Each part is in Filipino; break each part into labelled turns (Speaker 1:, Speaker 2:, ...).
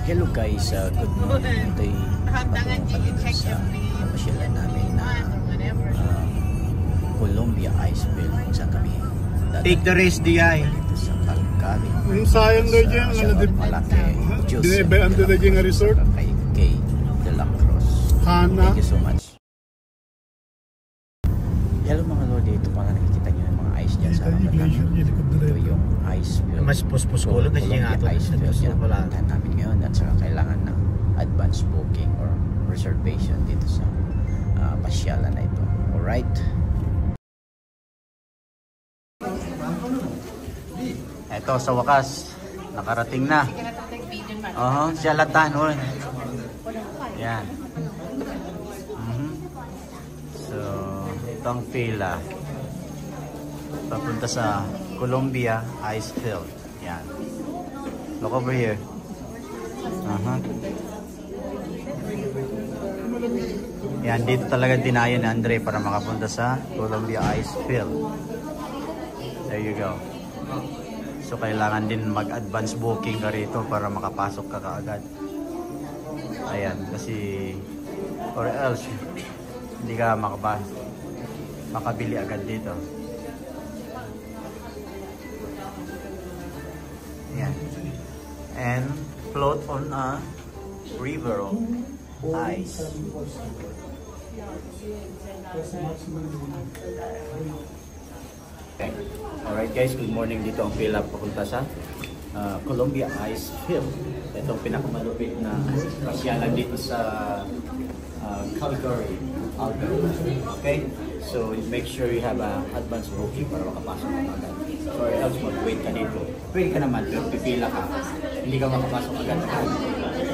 Speaker 1: Hello guys, good morning. Ito'y patungo kami sa pasyalan namin na Columbia Icefield kung saan kami
Speaker 2: take the risk, DI.
Speaker 1: Dito sa Calgary.
Speaker 3: Sayang daw dyan,
Speaker 1: malaki
Speaker 3: dinibaan daw dyan nga resort.
Speaker 1: Kay Kay de la Cruz.
Speaker 3: Hana.
Speaker 1: Thank you so much. Hello mga lodi, ito pala nakikita nyo yung mga ice dyan sa harapan namin. Ito yung Icefield.
Speaker 2: Mas puspos ko lang kasi yung ato
Speaker 1: Icefield yan ang pupuntahan namin ngayon at saka kailangan ng advance booking or reservation dito sa pasyalan na ito. Alright? Ito sa wakas, nakarating na. Siyalatan. Yan. So, itong pila papunta sa Columbia Icefield. Yan. Look over here. Yan, dito talaga dinayo ni Andre para makapunta sa Columbia Icefield. There you go. So, kailangan din mag-advance booking ka rito para makapasok ka kaagad. Ayan, kasi or else hindi ka makabili agad dito. Yan. And float on a river of ice. Okay. Alright guys, good morning. Dito ang pila papunta sa Columbia Icefield. Ito ang pinakamalupit na pasyalan dito sa Calgary. Okay? So make sure you have an advance booking para makapasok ka agad. Or else mag-wait ka dito. Pwede ka naman, pero pipila ka. Hindi ka makapasok agad.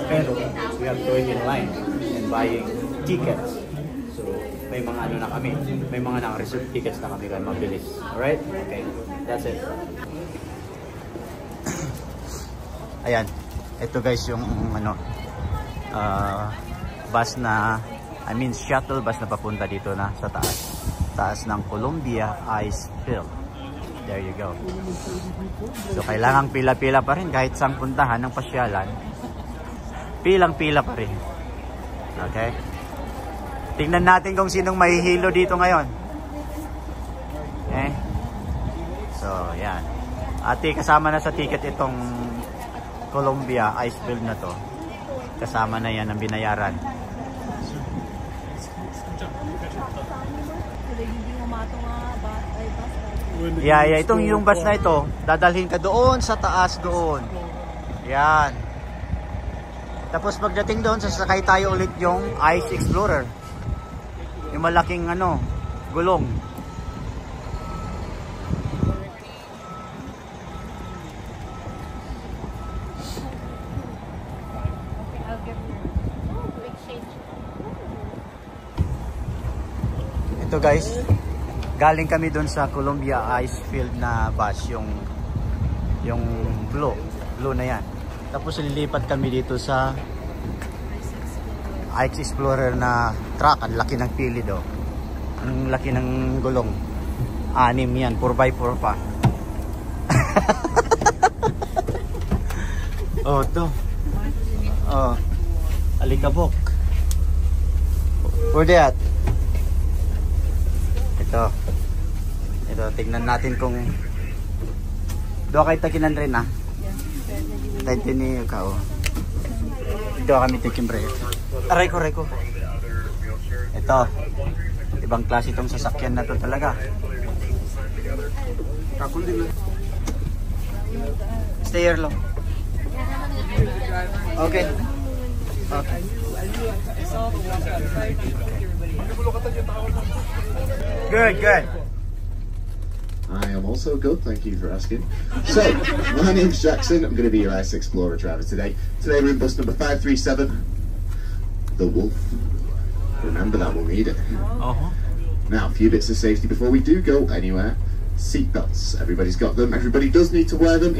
Speaker 1: Pero we have to wait in line and buying tickets. So may mga ano na kami. May mga naka-reserve tickets na kami kaya mabilis. Alright? Okay. That's it. Ayan. Ito guys yung bus na shuttle bus na papunta dito na sa taas ng Columbia Icefield. There you go. So kailangang pila-pila pa rin kahit sang puntahan ng pasyalan. Pilang-pila pa rin. Okay? Tingnan natin kung sinong mahihilo dito ngayon. Okay? So, yan. Ate, kasama na sa ticket itong Columbia Icefield na to. Kasama na yan ang binayaran. Yeah, itong yung bus na ito, dadalhin ka doon sa taas doon. Yan. Tapos pagdating doon, sasakay tayo ulit yung Ice Explorer. Yung malaking gulong. Ito guys, galing kami doon sa Columbia Icefield na bus, yung blue na yan. Tapos lilipat kami dito sa Ice Explorer na truck. Ang laki ng pili do. Ang laki ng gulong. 6 yan, 4x4 pa. Oh, to. Oh. Alikabok. Where that? Ito, tignan natin kung doon kayo takinan rin tayo tiniyo ka ito kami tikimbre. Aray ko ito, ibang klase itong sasakyan na to talaga. Stay here long. Okay. Good.
Speaker 4: I am also good, thank you for asking. So, my name's Jackson, I'm going to be your Ice Explorer driver today. Today we're in bus number 537, The Wolf. Remember that, we'll need it. Now, a few bits of safety before we do go anywhere. Seatbelts, everybody's got them, everybody does need to wear them.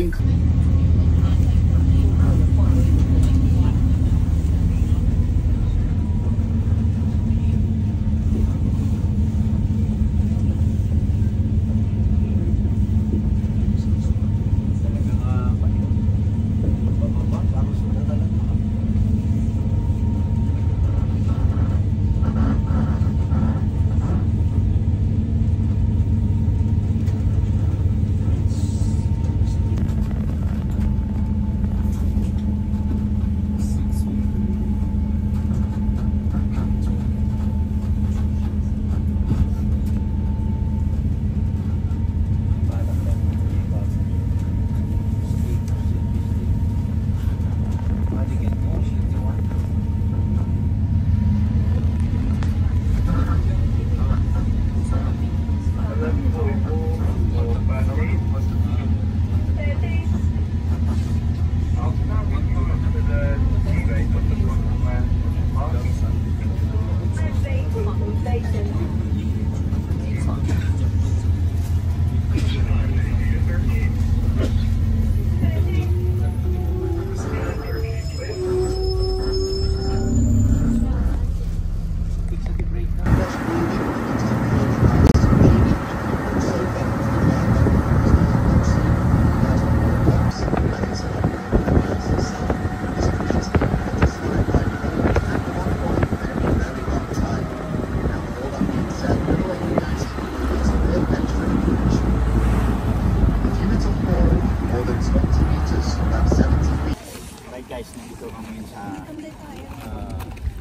Speaker 1: guys, nandito kami sa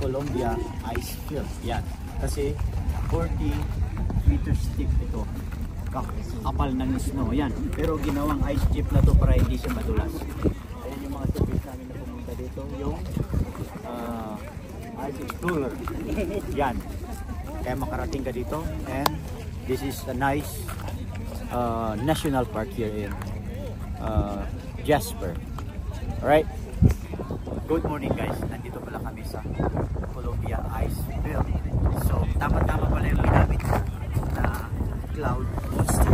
Speaker 1: Columbia Ice Field. Yan. Kasi 40 meters thick ito. Kapal ng snow. Yan. Pero ginawang ice jeep na to para hindi siya madulas. Ayan yung mga service namin na pumunta dito. Yung Ice Explorer. Yan. Kaya makarating ka dito. And this is a nice national park here in Jasper. Alright. Good morning guys. Nandito pala kami sa Columbia Ice Field. So, tama-tama pala yung ginamit na cloud monster.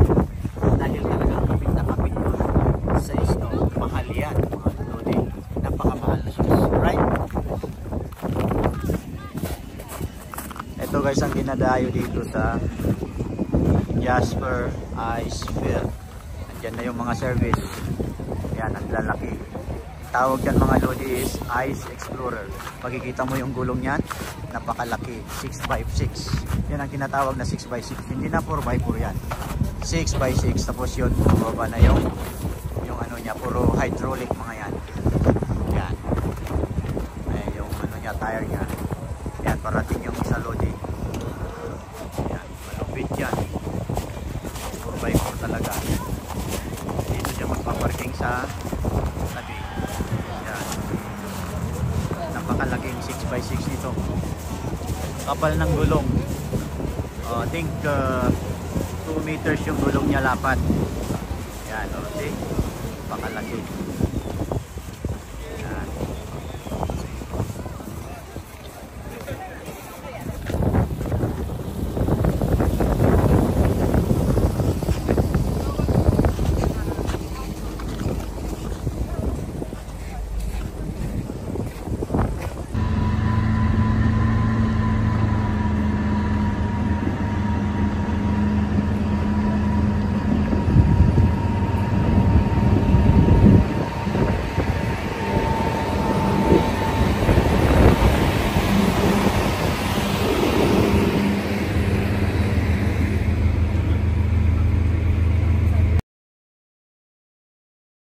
Speaker 1: Dahil talagang kapit na kapit doon sa snow. Mahal yan. Mga loading. Napakamahal na siya. Right? Ito guys ang dinadayo dito sa Jasper Ice Field. Nandiyan na yung mga service. Yan, ang lalaki. Tawag yan mga lodi is Ice Explorer. Pagkikita mo yung gulong yan, napakalaki. 6x6. Yan ang tinatawag na 6x6. Hindi na 4x4 yan. 6x6. Tapos yun, bumaba na yung ano niya, puro hydraulic mga yan. Yan. Ay, yung ano niya, tire niya. Yan, parating yung isa lodi. Yan, malupit yan. 4x4 talaga. Dito siya magpaparking sa tabi. Yan. Napakalaking 6x6 nito. Kapal ng gulong. I think 2 meters yung gulong niya lapat. Yan, okay. Napakalaki.